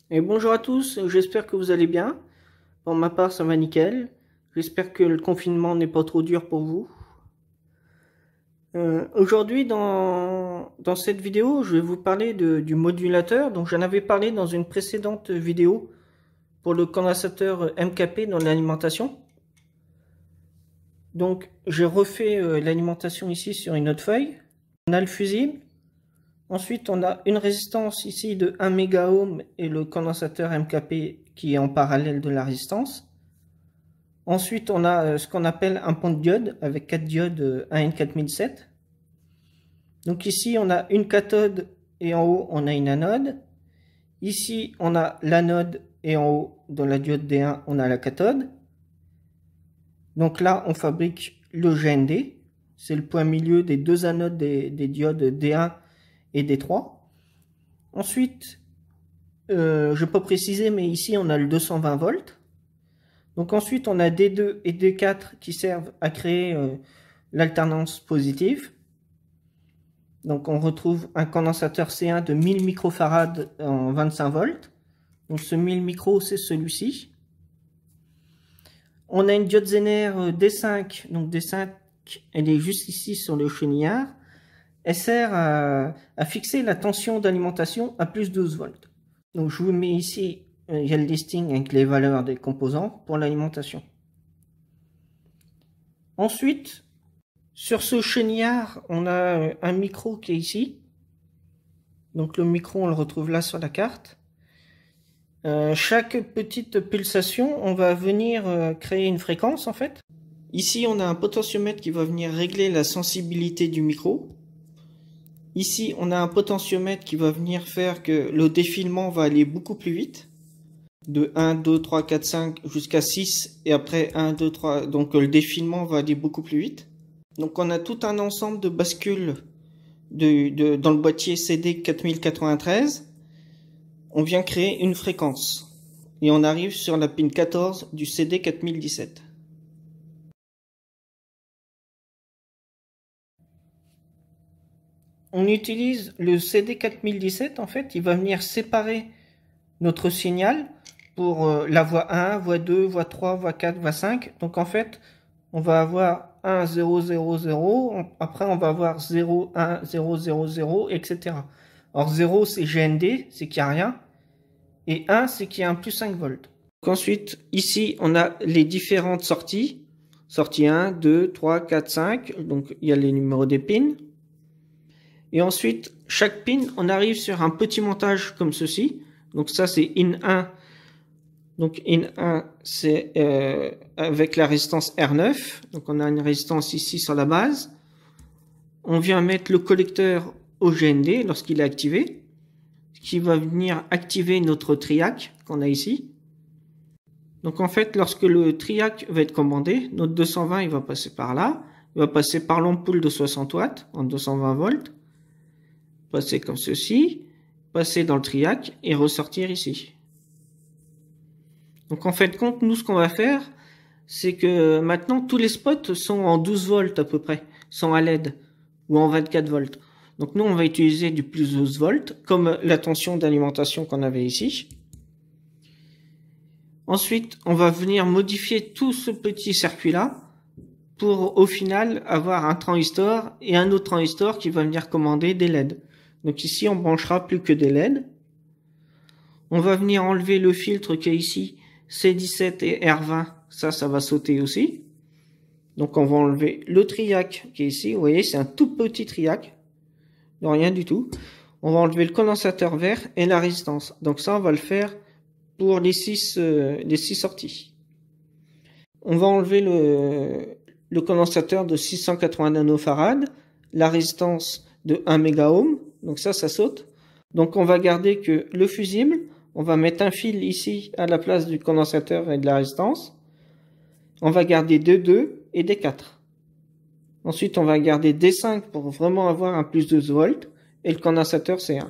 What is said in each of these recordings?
Et bonjour à tous, j'espère que vous allez bien. Pour ma part, ça va nickel. J'espère que le confinement n'est pas trop dur pour vous. Aujourd'hui, dans cette vidéo, je vais vous parler du modulateur. Donc, j'en avais parlé dans une précédente vidéo pour le condensateur MKP dans l'alimentation. Donc, j'ai refait l'alimentation ici sur une autre feuille. On a le fusible. Ensuite, on a une résistance ici de 1 mégaohm et le condensateur MKP qui est en parallèle de la résistance. Ensuite, on a ce qu'on appelle un pont de diode avec 4 diodes AN4007. Donc ici, on a une cathode et en haut, on a une anode. Ici, on a l'anode et en haut, dans la diode D1, on a la cathode. Donc là, on fabrique le GND. C'est le point milieu des deux anodes des diodes D1 et D3. Ensuite, je ne vais pas préciser, mais ici, on a le 220 volts. Donc ensuite, on a D2 et D4 qui servent à créer l'alternance positive. Donc on retrouve un condensateur C1 de 1000 microfarad en 25 volts. Donc ce 1000 micros, c'est celui-ci. On a une diode Zener D5. Donc D5, elle est juste ici sur le chenillard. Elle sert à fixer la tension d'alimentation à plus 12 volts. Donc je vous mets ici, il y a le listing avec les valeurs des composants pour l'alimentation. Ensuite, sur ce chenillard, on a un micro qui est ici. Donc le micro, on le retrouve là sur la carte. Chaque petite pulsation, on va venir créer une fréquence en fait. Ici, on a un potentiomètre qui va venir régler la sensibilité du micro. Ici, on a un potentiomètre qui va venir faire que le défilement va aller beaucoup plus vite. De 1, 2, 3, 4, 5 jusqu'à 6 et après 1, 2, 3. Donc le défilement va aller beaucoup plus vite. Donc on a tout un ensemble de bascules dans le boîtier CD4093. On vient créer une fréquence. Et on arrive sur la pin 14 du CD4017. On utilise le CD4017, en fait, il va venir séparer notre signal pour la voie 1, voie 2, voie 3, voie 4, voie 5. Donc en fait, on va avoir 1, 0, 0, 0. Après, on va avoir 0, 1, 0, 0, 0, etc. Alors 0, c'est GND, c'est qu'il n'y a rien. Et 1, c'est qu'il y a un plus 5 volts. Donc ensuite, ici, on a les différentes sorties. Sortie 1, 2, 3, 4, 5. Donc il y a les numéros des pins. Et ensuite, chaque pin, on arrive sur un petit montage comme ceci. Donc ça, c'est in 1. Donc in 1, c'est avec la résistance R9. Donc on a une résistance ici sur la base. On vient mettre le collecteur au GND lorsqu'il est activé, ce qui va venir activer notre triac qu'on a ici. Donc en fait, lorsque le triac va être commandé, notre 220 il va passer par là. Il va passer par l'ampoule de 60 watts en 220 volts. Passer comme ceci, passer dans le triac et ressortir ici. Donc en fait, compte, nous ce qu'on va faire, c'est que maintenant tous les spots sont en 12 volts à peu près, sont à LED ou en 24 volts. Donc nous on va utiliser du plus 12 volts comme la tension d'alimentation qu'on avait ici. Ensuite, on va venir modifier tout ce petit circuit là pour au final avoir un transistor et un autre transistor qui va venir commander des LED. Donc ici on branchera plus que des LED. On va venir enlever le filtre qui est ici, C17 et R20, ça va sauter aussi. Donc on va enlever le triac qui est ici, vous voyez c'est un tout petit triac, de rien du tout. On va enlever le condensateur vert et la résistance. Donc ça on va le faire pour les 6 sorties. On va enlever le condensateur de 680 nanofarad, la résistance de 1 mégaohm, donc ça saute. Donc on va garder que le fusible, on va mettre un fil ici à la place du condensateur et de la résistance. On va garder D2 et D4. Ensuite, on va garder D5 pour vraiment avoir un plus 12 volts et le condensateur C1.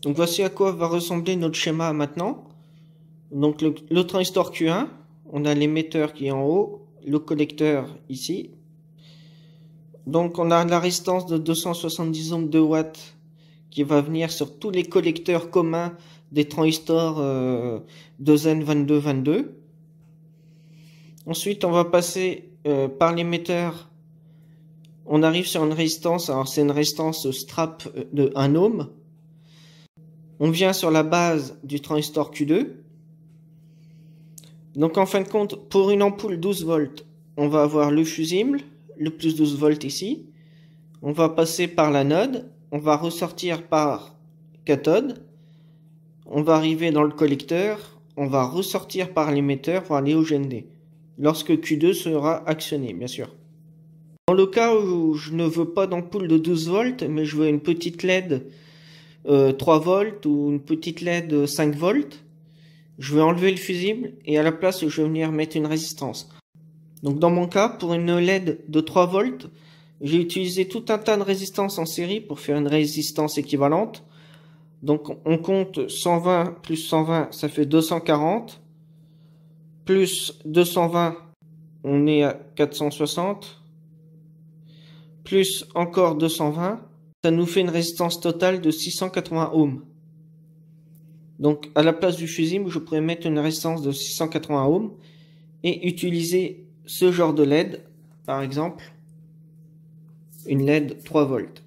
Donc voici à quoi va ressembler notre schéma maintenant. Donc le transistor Q1, on a l'émetteur qui est en haut, le collecteur ici. Donc on a la résistance de 270 ohms de watts qui va venir sur tous les collecteurs communs des transistors de Zen 2222. Ensuite, on va passer par l'émetteur. On arrive sur une résistance, alors c'est une résistance strap de 1 ohm. On vient sur la base du transistor Q2. Donc en fin de compte, pour une ampoule 12 volts, on va avoir le fusible, le plus 12 volts ici. On va passer par l'anode, on va ressortir par cathode. On va arriver dans le collecteur, on va ressortir par l'émetteur pour aller au GND. Lorsque Q2 sera actionné, bien sûr. Dans le cas où je ne veux pas d'ampoule de 12 volts, mais je veux une petite LED 3 volts ou une petite LED 5 volts, je vais enlever le fusible et à la place je vais venir mettre une résistance. Donc dans mon cas, pour une LED de 3 volts, j'ai utilisé tout un tas de résistances en série pour faire une résistance équivalente. Donc on compte 120 plus 120, ça fait 240. Plus 220, on est à 460. Plus encore 220, ça nous fait une résistance totale de 680 ohms. Donc à la place du fusible, je pourrais mettre une résistance de 680 ohms et utiliser ce genre de LED, par exemple, une LED 3 volts.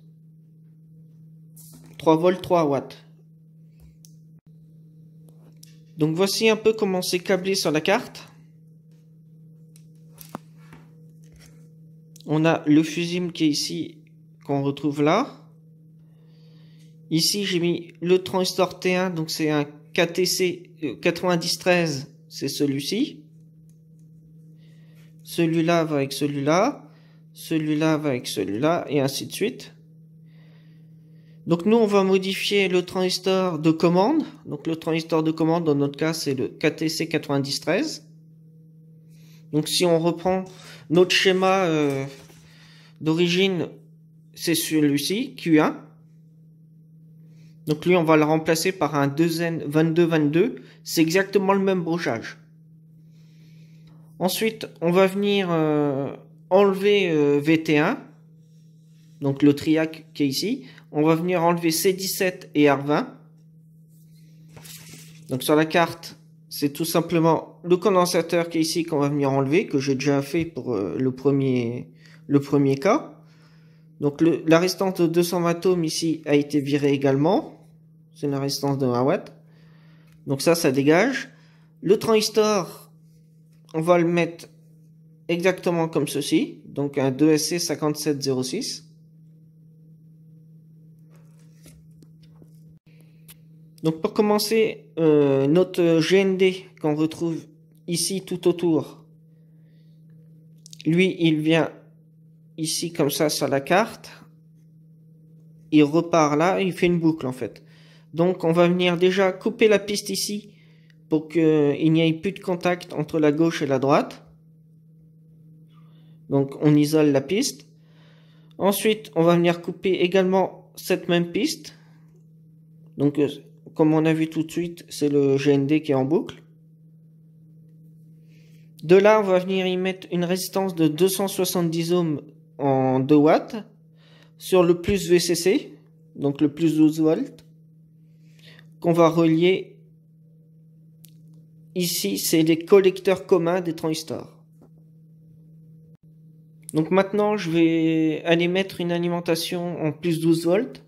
3 volts, 3 watts. Donc voici un peu comment c'est câblé sur la carte. On a le fusible qui est ici, qu'on retrouve là. Ici, j'ai mis le transistor T1, donc c'est un KTC 9013, c'est celui-ci. Celui-là va avec celui-là. Celui-là va avec celui-là, et ainsi de suite. Donc nous, on va modifier le transistor de commande. Donc le transistor de commande, dans notre cas, c'est le KTC 9013. Donc si on reprend notre schéma d'origine, c'est celui-ci, Q1. Donc lui, on va le remplacer par un 2N 2222. C'est exactement le même brochage. Ensuite, on va venir enlever VT1. Donc le triac qui est ici. On va venir enlever C17 et R20. Donc sur la carte, c'est tout simplement le condensateur qui est ici qu'on va venir enlever, que j'ai déjà fait pour le premier cas. Donc la résistance de 220 ohms ici a été virée également. C'est une résistance de 1 watt. Donc ça dégage. Le transistor, on va le mettre exactement comme ceci. Donc un 2SC 5706. Donc pour commencer, notre GND qu'on retrouve ici tout autour, lui il vient ici comme ça sur la carte, il repart là, il fait une boucle en fait. Donc on va venir déjà couper la piste ici pour qu'il n'y ait plus de contact entre la gauche et la droite. Donc on isole la piste. Ensuite on va venir couper également cette même piste. Donc comme on a vu tout de suite, c'est le GND qui est en boucle. De là, on va venir y mettre une résistance de 270 ohms en 2 watts sur le plus VCC, donc le plus 12 volts, qu'on va relier ici, c'est les collecteurs communs des transistors. Donc maintenant, je vais aller mettre une alimentation en plus 12 volts.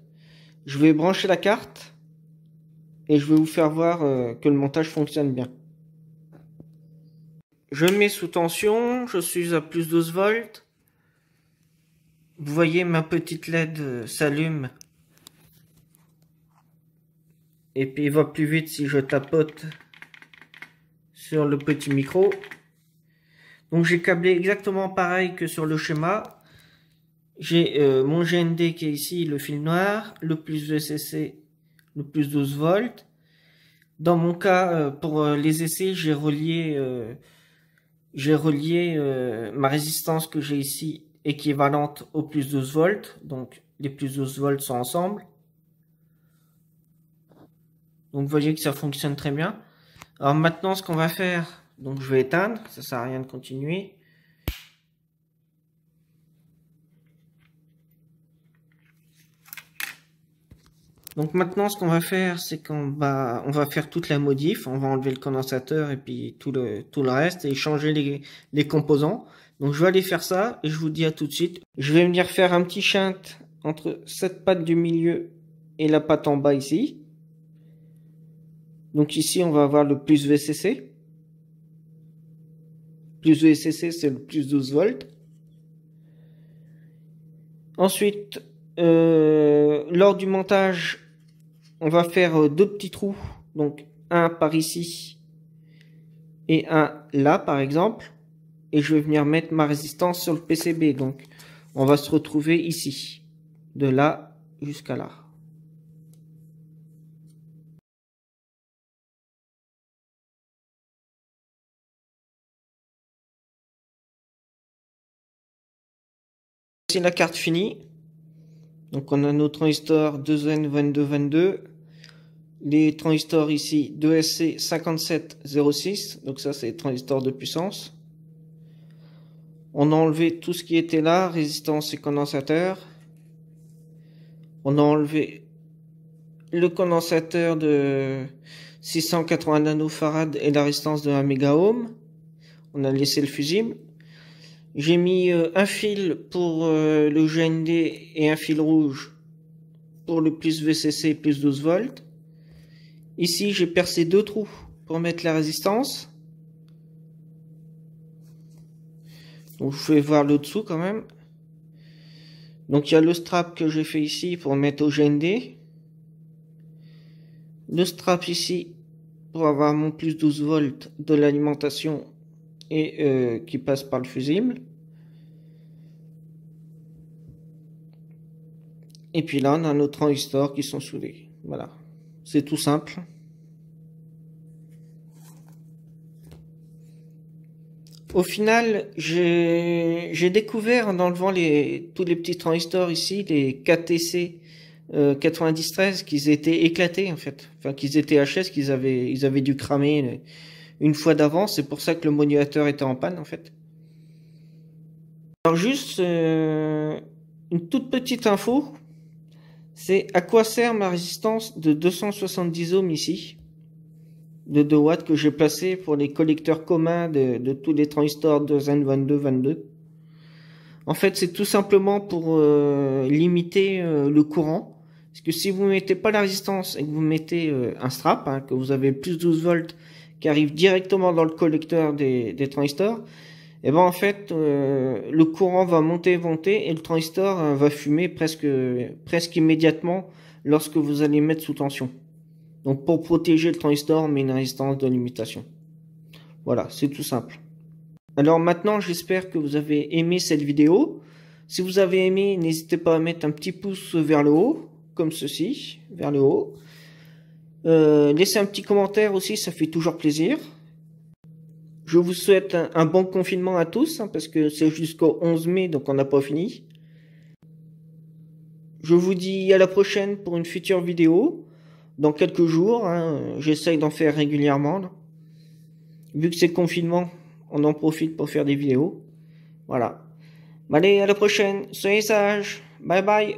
Je vais brancher la carte et je vais vous faire voir que le montage fonctionne bien. Je mets sous tension, je suis à plus 12 volts. Vous voyez, ma petite LED s'allume. Et puis il va plus vite si je tapote sur le petit micro. Donc j'ai câblé exactement pareil que sur le schéma. J'ai mon GND qui est ici, le fil noir, le plus VCC, le plus 12 volts. Dans mon cas, pour les essais, j'ai relié ma résistance que j'ai ici équivalente au plus 12 volts. Donc les plus 12 volts sont ensemble. Donc vous voyez que ça fonctionne très bien. Alors maintenant, ce qu'on va faire, donc je vais éteindre, ça sert à rien de continuer. Donc maintenant, ce qu'on va faire, c'est on va faire toute la modif. On va enlever le condensateur et puis tout le reste et changer les composants. Donc je vais aller faire ça et je vous dis à tout de suite. Je vais venir faire un petit shunt entre cette patte du milieu et la patte en bas ici. Donc ici, on va avoir le plus VCC. Plus VCC, c'est le plus 12 volts. Ensuite, lors du montage, on va faire deux petits trous, donc un par ici et un là par exemple, et je vais venir mettre ma résistance sur le PCB, donc on va se retrouver ici, de là jusqu'à là. C'est la carte finie, donc on a nos transistors 2N2222. Les transistors ici 2SC5706, donc ça c'est les transistors de puissance. On a enlevé tout ce qui était là, résistance et condensateur. On a enlevé le condensateur de 680 nanofarad et la résistance de 1 mégaohm. On a laissé le fusible. J'ai mis un fil pour le GND et un fil rouge pour le plus VCC plus 12 volts. Ici, j'ai percé deux trous pour mettre la résistance. Donc, je vais voir le dessous quand même. Donc, il y a le strap que j'ai fait ici pour mettre au GND. Le strap ici pour avoir mon plus 12 volts de l'alimentation et qui passe par le fusible. Et puis là, on a nos transistors qui sont soudés. Voilà. C'est tout simple. Au final, j'ai découvert en enlevant tous les petits transistors ici, les KTC 9013, qu'ils étaient éclatés en fait. Enfin, qu'ils étaient HS, ils avaient dû cramer une fois d'avance. C'est pour ça que le modulateur était en panne en fait. Alors juste une toute petite info. C'est à quoi sert ma résistance de 270 ohms ici, de 2 watts que j'ai placé pour les collecteurs communs de tous les transistors de N2222. En fait, c'est tout simplement pour limiter le courant. Parce que si vous mettez pas la résistance et que vous mettez un strap, hein, que vous avez plus 12 volts qui arrive directement dans le collecteur des transistors, et ben en fait le courant va monter et le transistor va fumer presque immédiatement lorsque vous allez mettre sous tension. Donc pour protéger le transistor, on met une résistance de limitation. Voilà, c'est tout simple. Alors maintenant, j'espère que vous avez aimé cette vidéo. Si vous avez aimé, n'hésitez pas à mettre un petit pouce vers le haut, comme ceci, vers le haut. Laissez un petit commentaire aussi, ça fait toujours plaisir. Je vous souhaite un bon confinement à tous, hein, parce que c'est jusqu'au 11 mai, donc on n'a pas fini. Je vous dis à la prochaine pour une future vidéo, dans quelques jours. Hein, j'essaye d'en faire régulièrement. Là. Vu que c'est le confinement, on en profite pour faire des vidéos. Voilà. Allez, à la prochaine. Soyez sages. Bye bye.